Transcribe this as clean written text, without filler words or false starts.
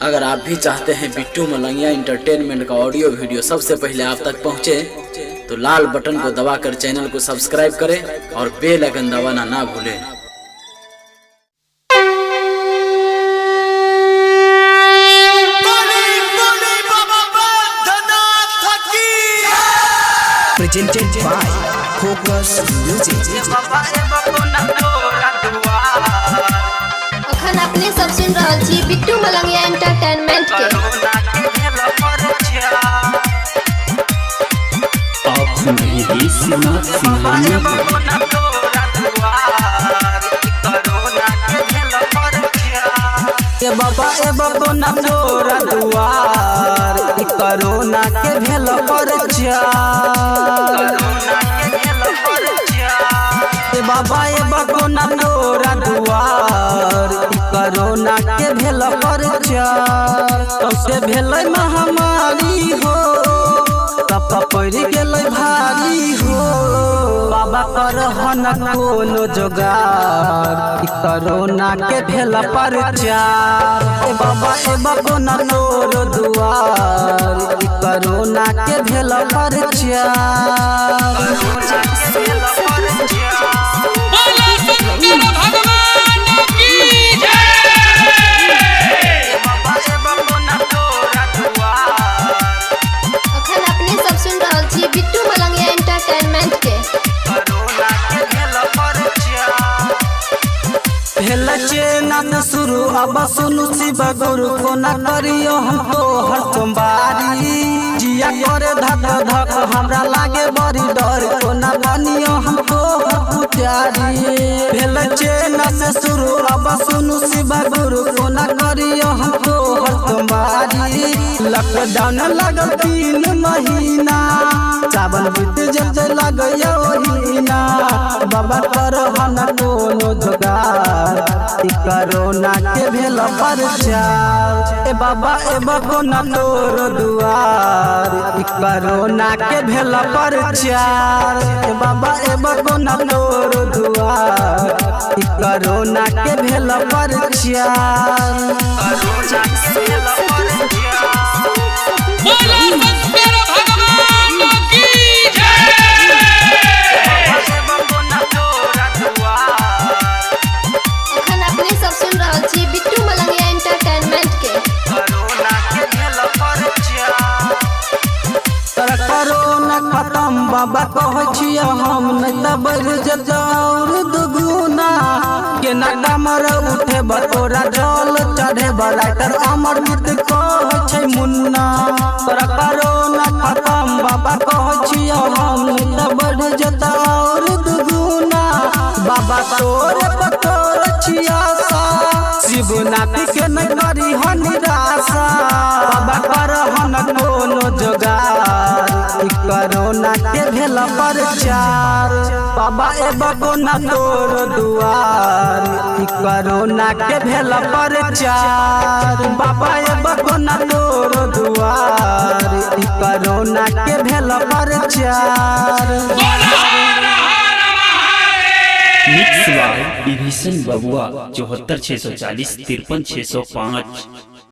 अगर आप भी चाहते हैं बिट्टू मलंगिया इंटरटेनमेंट का ऑडियो वीडियो सबसे पहले आप तक पहुंचे, तो लाल बटन को दबाकर चैनल को सब्सक्राइब करें और बेल आइकन दबाना ना भूलें। Presented by Focus Music। अखन अपने सब सुन रहल छी बिट्टू मलंगिया एंटरटेनमेंट के। आप सुन रहे हैं शिवनाथ सिंघानिया को। ए बाबा ना तोरा दुआर कोरोना के भेल परचार। ए बाबा ना तोरा दुआर कोरोना के भेल परचार। सबसे भेल महामारी हो तब पड़ गेल भारी हो। बाबा करहन कोनो जोगार कोरोना के भेल परचार। ए बाबा ना तोर दुआर कोरोना के भेल अखन अपने सब सुन रहल छी बिट्टू मलंगिया एंटरटेनमेंट के। भेल चेनत शुरू अब सुनु शिव गुरु को न करियो हमको हर सोमवारी। जिया करे धक धक हमरा लागे बड़ी डर को न बनियो हमको पुजारी। भेल चेनत शुरू अब सुनु शिव गुरु को न करियो हमको हर सोमवारी। लॉकडाउन लगल 3 महीना सावन बीत जब लगयो हीना। बाबा करहन कोनो जोगार कोरोना के भेल परचार। ए बाबा ना तोर दुआर कोरोना के भेल परचार। ए बाबा ना तोर दुआर कोरोना के भेल परचार। अखन अपने सब सुन रहल छी बिट्टू मलंगिया एंटरटेनमेंट के। कोरोना खत्म बाबा कहै छियै हम नहीं त बढ़ जतौर दुगुना। केना कमर उठे बतोरा जल चढ़े बराइटर अमर मित कहै छै मुन्ना। कोरोना खत्म बाबा कहै छियै हम नहीं त बढ़ जतौर दुगुना। बाबा तोरे पतोर छियासा शिवनाथ के न करी हो निराशा। बाबा करहन कोनो जोगार कोरोना के भेल परचार। बाबा ना तोर दुआर कोरोना के भेल परचार। बाबा ना तोर दुआर कोरोना के भेल परचार। मिक्स बाय विभीषण बबुआ 74 640 53 605।